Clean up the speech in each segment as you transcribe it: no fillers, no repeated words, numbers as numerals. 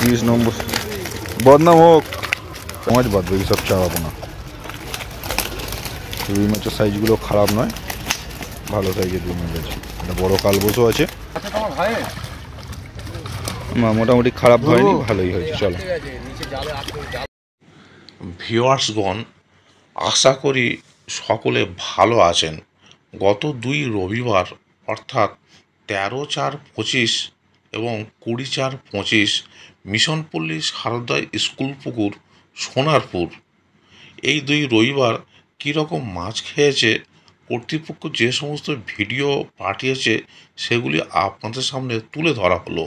30 নম্বর বদনাম হোক, মাছ বাদ বাকি সব চালাবো না। রুই মাছের সাইজগুলো খারাপ নয়, ভালো সাইজের রুই মাছ আছে। একটা বড় কালবোসও আছে, মোটামুটি খারাপ হয়নি, ভালোই হয়েছে। চলো ভিউয়ার্সগণ, আশা করি সকলে ভালো আছেন। গত 2 রবিবার অর্থাৎ 13/4/25 এবং 20/4/25 মিশনপল্লী সারদায় স্কুল পুকুর সোনারপুর, এই 2 রবিবার কীরকম মাছ খেয়েছে, কর্তৃপক্ষ যে সমস্ত ভিডিও পাঠিয়েছে সেগুলি আপনাদের সামনে তুলে ধরা হলো।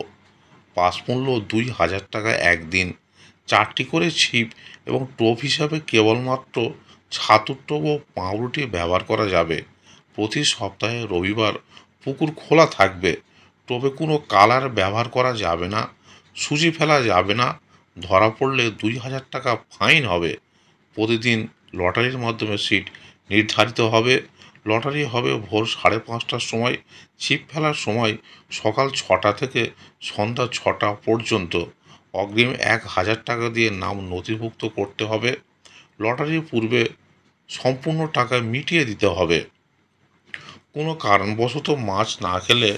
পাস মূল্য 2000 টাকা একদিন, 4টি করে ছিপ এবং টোপ হিসাবে কেবলমাত্র ছাতুর টোপ ও পাউরুটি ব্যবহার করা যাবে। প্রতি সপ্তাহে রবিবার পুকুর খোলা থাকবে। টোপে কোনো কালার ব্যবহার করা যাবে না, সুজি ফেলা যাবে না, ধরা পড়লে 2000 টাকা ফাইন হবে। প্রতিদিন লটারির মাধ্যমে সিট নির্ধারিত হবে। লটারি হবে ভোর 5:30টার সময়। ছিপ ফেলার সময় সকাল 6টা থেকে সন্ধ্যা 6টা পর্যন্ত। অগ্রিম 1000 টাকা দিয়ে নাম নথিভুক্ত করতে হবে। লটারির পূর্বে সম্পূর্ণ টাকা মিটিয়ে দিতে হবে। কোনো কারণবশত মাছ না খেলে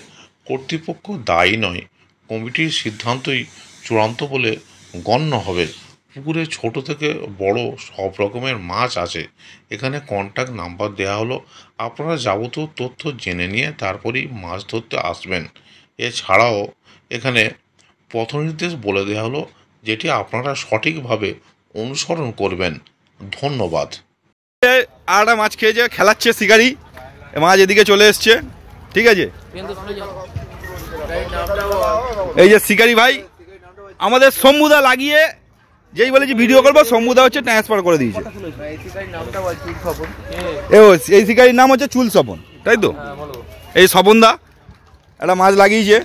কর্তৃপক্ষ দায়ী নয়, কমিটির সিদ্ধান্তই চূড়ান্ত বলে গণ্য হবে। পুকুরে ছোট থেকে বড় সব রকমের মাছ আছে। এখানে কন্ট্যাক্ট নাম্বার দেওয়া হলো, আপনারা যাবতীয় তথ্য জেনে নিয়ে তারপরেই মাছ ধরতে আসবেন। এছাড়াও এখানে পথনির্দেশ বলে দেওয়া হলো, যেটি আপনারা সঠিকভাবে অনুসরণ করবেন। ধন্যবাদ। আর একটা মাছ খেয়েছে, খেলাচ্ছে শিকারি, মাছ এদিকে চলে এসছে, ঠিক আছে। এই যে শিকারি ভাই আমাদের শম্ভুদা লাগিয়ে যেই বলেছি ভিডিও করবো, শম্ভুদা হচ্ছে ট্রান্সফার করে দিয়েছে। এই শিকারির নাম হচ্ছে চুল স্বপন, তাই তো? এই স্বপনদা একটা মাছ লাগিয়েছে,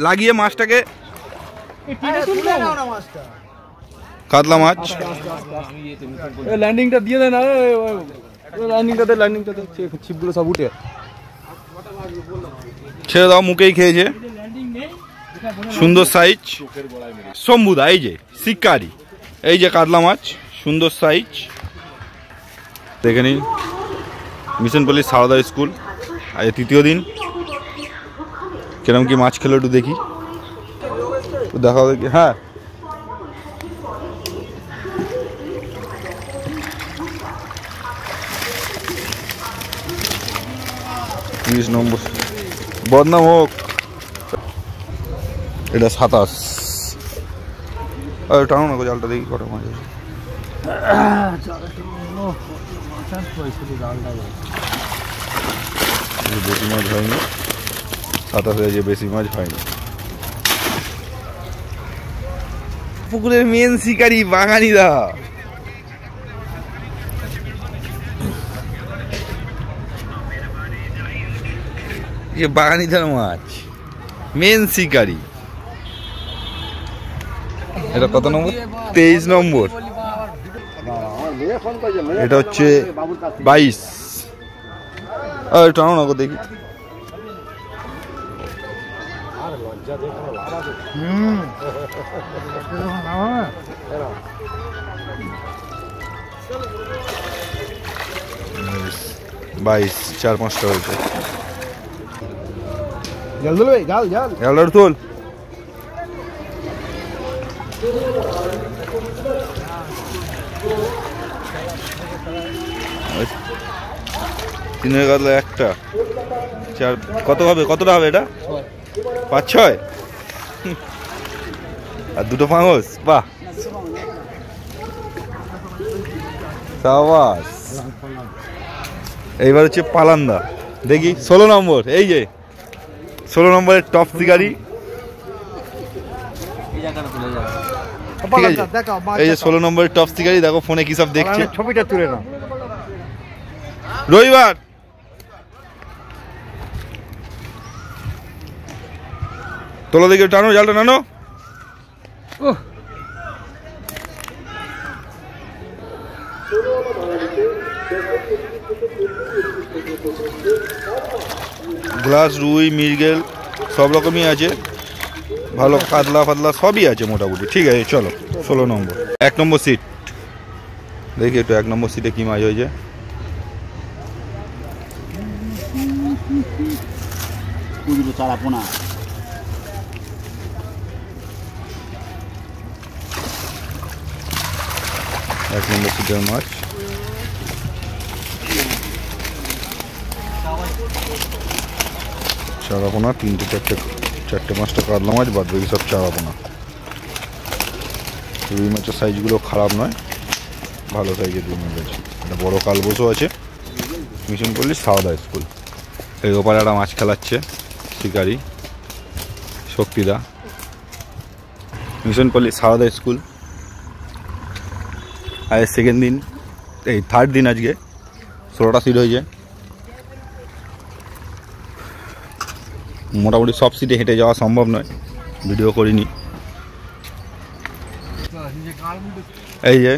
লাগিয়ে মাছটাকে কাতলা মাছ ল্যান্ডিংটা দিয়ে দেয় না, ল্যান্ডিংটাতে ছিপগুলো সব উঠে ছেড়ে দাও, মুখেই খেয়েছে, সুন্দর সাইজ। শম্ভুদা এই যে শিকারি, এই যে কাতলা মাছ, সুন্দর সাইজ। দেখে নিন মিশনপল্লী সারদা স্কুল, আজ 3য় দিন। কিরম কি মাছ খেলো একটু দেখি, দেখা হবে কি। হ্যাঁ নম্বর বদনাম হোক, এটা 27। টানো না জালটা দেখি কটা মাছ আছে। বেশি মাছ হয়নি, 27 হয়েছে, বেশি মাছ হয়নি। পুকুরের মেন শিকারি বাঙালিরা, বাগানিদার মাছ মেন শিকারি। এটা কত নম্বর? 23 নম্বর। এটা হচ্ছে 22। টানো না দেখি। বাইশ, 4-5টা হয়েছে। জল ভাই, জাল জাল জালটার তোল। তিনের কাতলা একটা, 4 কত হবে? কতটা হবে এটা? 5-6 আর 2টো পাঙস। বাহ, সাবাস। এইবার হচ্ছে পালান্দা, দেখি 16 নম্বর। এই যে 16 নম্বরের টপ শিকারি, ঠিক আছে। এই যে 16 নম্বরের টপ শিকারি, দেখো ফোনে কি সব দেখছে, ছবিটা তুলে নাও। রবিবার তোলা দেখে টানো, জালটা টানো। গ্লাস, রুই, মৃগেল সব রকমই আছে। ভালো কাতলা ফাতলা সবই আছে মোটামুটি। ঠিক আছে চলো 16 নম্বর 1 নম্বর সিট দেখি একটু 1 নম্বর সিটে কি মাছ হয়েছে। চারাপোনা 1 নম্বর সিটের মাছ। চারাপোনা 3-4টে 5টা কাতলা মাছ, বাদ বাকি সব চারাপোনা। রুই মাছের সাইজগুলো খারাপ নয়, ভালো সাইজের রুই মাছ আছে। একটা বড় কালবোসও আছে। মিশন পল্লী সারদা স্কুল। এই ওপারে একটা মাছ খেলাচ্ছে শিকারি শক্তিদা। মিশন পল্লী সারদা স্কুল। আজ সেকেন্ড দিন, এই থার্ড দিন আজকে 16টা সিট হয়েছে। মোটামুটি সব সিটে হেঁটে যাওয়া সম্ভব নয়, ভিডিও করিনি। এই যে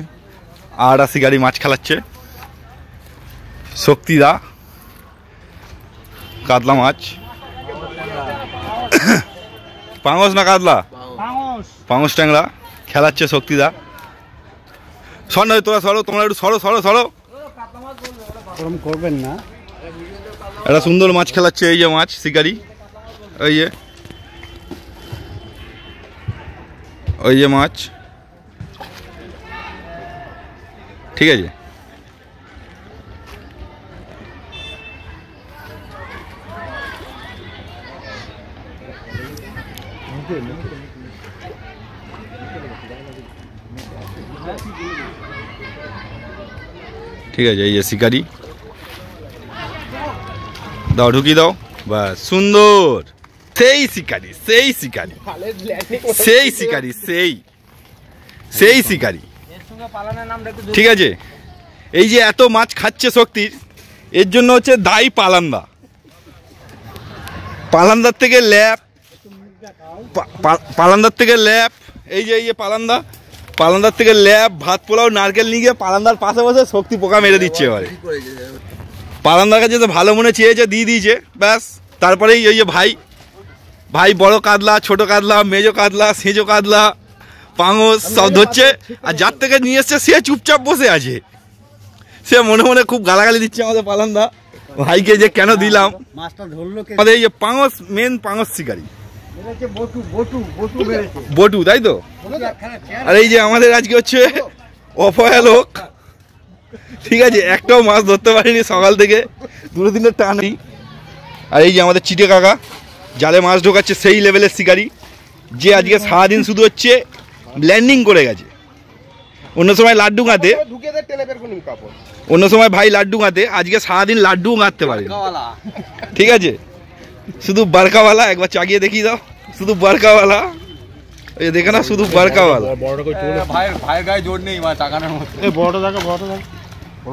আর শিকারি মাছ খেলাচ্ছে শক্তিদা। কাতলা মাছ, পাঙস না কাতলা, পাঙস ট্যাংরা খেলাচ্ছে শক্তিদা। সর নয় তোরা সরো, তোমরা একটু সরো সরো সরো, করবেন না। একটা সুন্দর মাছ খেলাচ্ছে। এই যে মাছ শিকারি, ওই যে ওই যে মাছ। ঠিক আছে ঠিক আছে। এই যে শিকারি, দাও ঢুকিয়ে দাও, বাস সুন্দর। সেই শিকারি সেই শিকারি সেই শিকারি সেই সেই শিকারি। ঠিক আছে, এই যে এত মাছ খাচ্ছে শক্তির, এর জন্য হচ্ছে দায়ী পালান্দা। পালান্দার থেকে ল্যাপ, পালান্দার থেকে ল্যাপ। এই যে পালান্দা, পালান্দার থেকে ল্যাপ, ভাত পোলাও নারকেল নিয়ে গিয়ে পালান্দার পাশে বসে শক্তি পোকা মেরে দিচ্ছে। এবারে পালান্দার কাছে তো ভালো মনে চেয়েছে, দিয়ে দিয়েছে ব্যাস। তারপরেই ওই যে ভাই ভাই বড় কাতলা, ছোট কাতলা, মেজো কাতলা, সেজো কাতলা, পাঙস সব ধরছে। আর যার থেকে নিয়ে এসছে সে চুপচাপ বসে আছে। সে মনে মনে খুব গালাগালি দিচ্ছে আমাদের পালান্দা ভাইকে, যে কেন দিলাম। আমাদের এই যে পাঙস, মেন পাঙস শিকারি বটু, তাই তো। আর এই যে আমাদের আজকে হচ্ছে অপয়া লোক, ঠিক আছে, একটাও মাছ ধরতে পারিনি সকাল থেকে, 2 দিনের টানি। আর এই যে আমাদের চিটে কাকা জালে মাছ ঢোকাচ্ছে, সেই লেভেলের শিকারি, যে আজকে সারাদিন শুধু হচ্ছে ল্যান্ডিং করে গেছে। অন্য সময় লাড্ডু গাঁতে, অন্য সময় ভাই লাড্ডু গাঁতে, আজকে সারাদিন লাড্ডু গাঁততে পারে। ঠিক আছে, শুধু বারকাওয়ালা, একবার চাগিয়ে দেখিয়ে দাও, শুধু বারকাওয়ালা। ওই দেখে না, শুধু বারকাওয়ালা।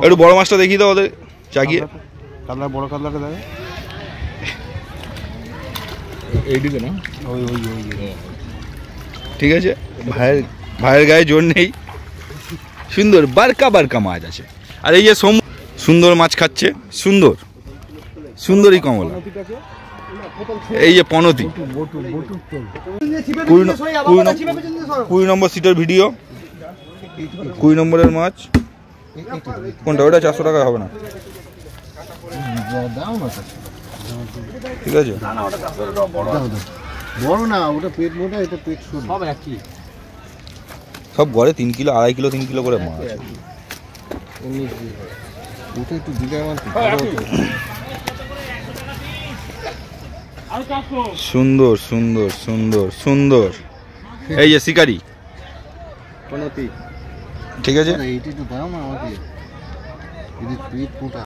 একটু বড় মাছটা দেখিয়ে দাও ওদের চাগিয়ে। বড় কাতলাটা দেখে এইদিকে না, ঠিক আছে, ভাইয়ের গায়ে জোর নেই, সুন্দর বারকা বারকা মাছ আছে। আর এই যে সুন্দর মাছ খাচ্ছে, সুন্দর সুন্দরী কমলা। এই যে পনতি, 20 নম্বর সিটের ভিডিও, 20 নম্বরের মাছ। কোনটা? ওটা 400 টাকা হবে না, ঠিক আছে। বড় না, ওটা পেট মোটা, এটা পেট ছোট, সব একই। সব গড়ে 3 কিলো 2.5 কিলো 3 কিলো করে মাছ। ওটা একটু দিলে আমার সুন্দর সুন্দর সুন্দর সুন্দর। এই যে শিকারি, ঠিক আছে। এইটা একটু দাও না আমাকে, এটা পেট মোটা।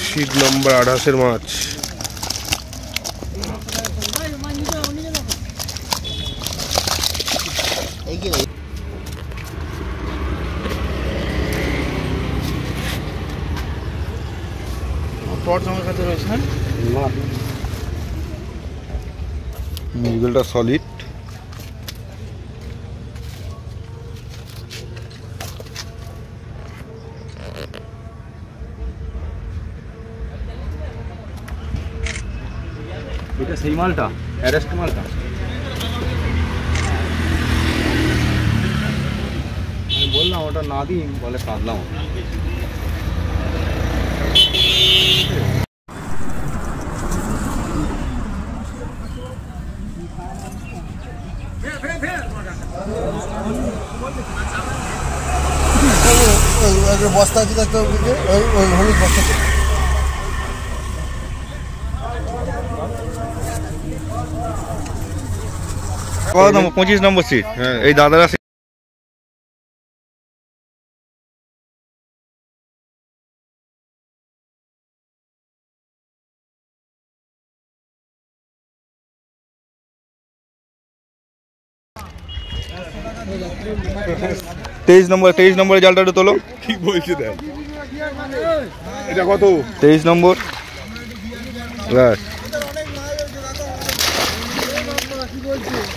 সিট নম্বর 28-এর মাছ। মিরগেলটা সলিড। এটা সেই মালটা। অ্যারেস্ট মালটা আমি বললাম ওটা না দিই, বলে কাঁদলাম। বস্তা আছে একটা ওই হলুদ বস্তা। কত নম্বর? 25 নম্বর সিট। এই দাদারা তেইশ নম্বরের জালটা একটু তোলো। কি বলছি দেখ, এটা কত? 23 নম্বর। ব্যাস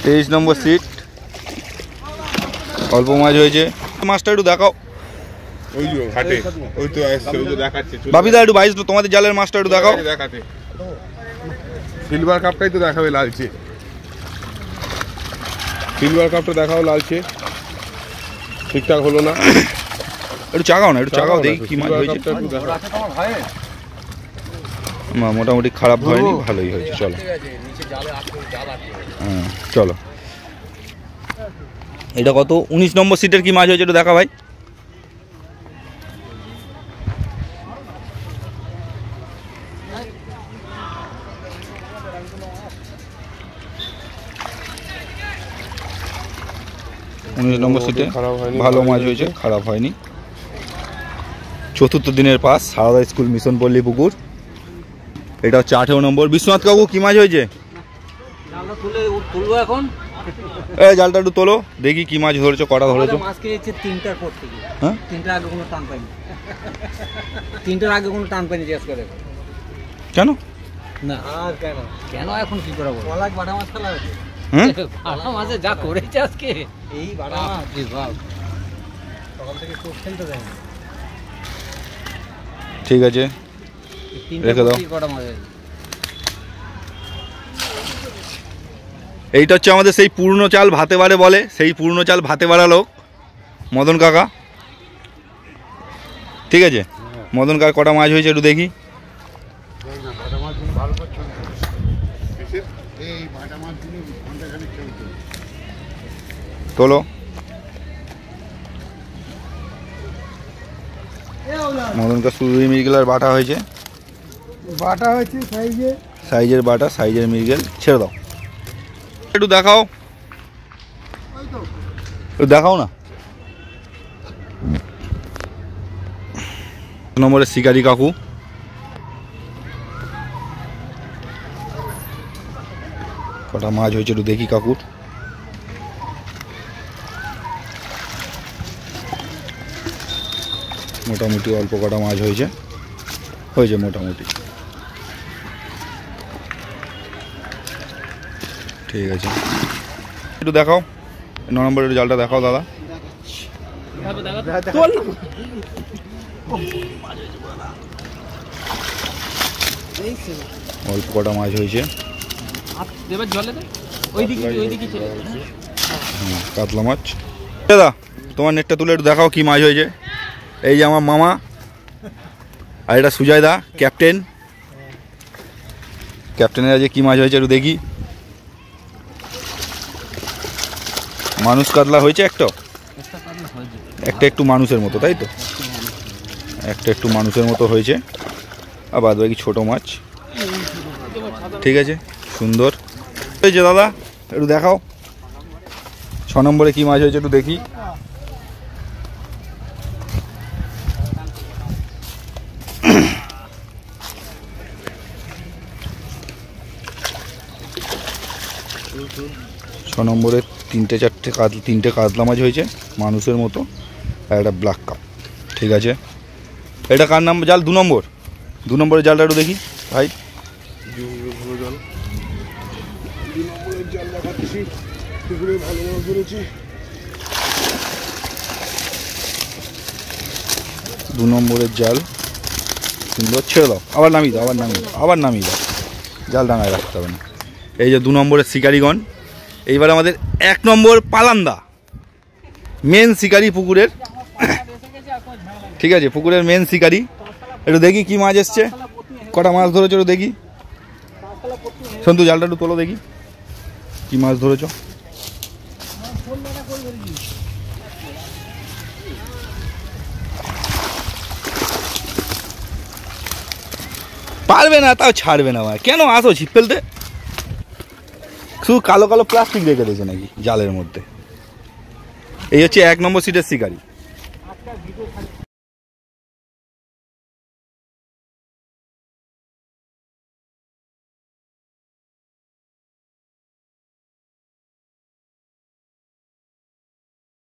23 নম্বর সিট। অল্প মাছ হয়েছে। মাছটা একটু দেখাও ওই যে ঘাটে, ওই তো আসছে, ওই যে দেখাচ্ছে। বাপিদা একটু 22 তোমাদের জালের মাছটা একটু দেখাও। দেখাতে সিলভার কাপটাই তো দেখাবে লালচে। সিলভার কাপটা দেখাও লালচে, ঠিকঠাক হলো না। একটু চাগাও না, একটু চাগাও দেখি কি মাছ হয়েছে। মোটামুটি খারাপ হয়নি, ভালোই হয়েছে। চলো হ্যাঁ চলো। এটা কত? 19 নম্বর সিটের কি মাছ হয়েছে একটু দেখা ভাই। নম্বর সিটে ভালো মাছ হয়েছে, খারাপ হয়নি। চতুর্থ দিনের পাস, সারদা স্কুল, মিশন পল্লী পুকুর। এটা হচ্ছে 18 নম্বর। বিশ্বনাথ কাকু কি মাছ হয়েছে? এই জালটা একটু তোলো দেখি কি মাছ ধরেছো, কটা ধরেছো। তিনটার পর থেকে, হ্যাঁ তিনটার আগে কোনো টান পাইনি। তিনটার আগে কোনো টান পাইনি, জিজ্ঞেস করে। কেন না আর কেন কেন এখন কি করে বল? অলাক বাটা মাছ খেলা হয়েছে। বাটা মাছে যা করেছে আজকে, এই বাটা মাছ বাপ সকাল থেকে কোপ খেলতে যায়। ঠিক আছে রেখে দাও। কটা মাছ হয়েছে? এইটা হচ্ছে আমাদের সেই পুরনো চাল ভাতে বাড়ে বলে, সেই পুরনো চাল ভাতে বাড়া লোক মদন কাকা। ঠিক আছে মদন কাকা কটা মাছ হয়েছে একটু দেখি। তোলো। মদন কাকা শুধু মিরগেল বাটা হয়েছে, সাইজের বাটা, সাইজের মিরগেল। ছেড়ে দাও, একটু দেখাও, একটু দেখাও না। নম্বরের শিকারি কাকু। কটা মাছ হয়েছে একটু দেখি কাকুর। মোটামুটি অল্প কটা মাছ হয়েছে, মোটামুটি। ঠিক আছে একটু দেখাও 9 নম্বরের জালটা দেখাও দাদা। অল্প কটা মাছ হয়েছে, কাতলা মাছ। দাদা তোমার নেটটা তুলে একটু দেখাও কি মাছ হয়েছে। এই যে আমার মামা, আর এটা সুজয় দা, ক্যাপ্টেন। ক্যাপ্টেনের আজকে কি মাছ হয়েছে একটু দেখি। মানুষ কাতলা হয়েছে একটা, একটা একটু মানুষের মতো, তাই তো? একটা একটু মানুষের মতো হয়েছে, আর বাদ বাকি ছোটো মাছ। ঠিক আছে সুন্দর হয়েছে দাদা, একটু দেখাও 6 নম্বরে কি মাছ হয়েছে একটু দেখি। ছ নম্বরে তিনটে কাতলা মাছ হয়েছে মানুষের মতো, আর একটা ব্ল্যাক কাপ। ঠিক আছে এটা কার নাম? জাল 2 নম্বর। 2 নম্বরের জালটা একটু দেখি ভাই। দু নম্বরের জাল সুন্দর। ছেড়ে দাও, আবার নামিয়ে দাও, আবার নামিয়ে দাও, জাল ডাঙায় রাখতে হবে না। এই যে 2 নম্বরের শিকারিগণ। এইবার আমাদের 1 নম্বর পালান্দা, মেন শিকারি পুকুরের। ঠিক আছে, পুকুরের মেন শিকারি। একটু দেখি কি মাছ এসছে, কটা মাছ ধরেছো একটু দেখি। সন্তু জালটা একটু তোলো দেখি কি মাছ ধরেছো। পারবে না তাও ছাড়বে না ভাই, কেন আসো ছিপ ফেলতে? শুধু কালো কালো প্লাস্টিক রেখে দিয়েছে নাকি জালের মধ্যে? এই হচ্ছে 1 নম্বর সিটের শিকারি।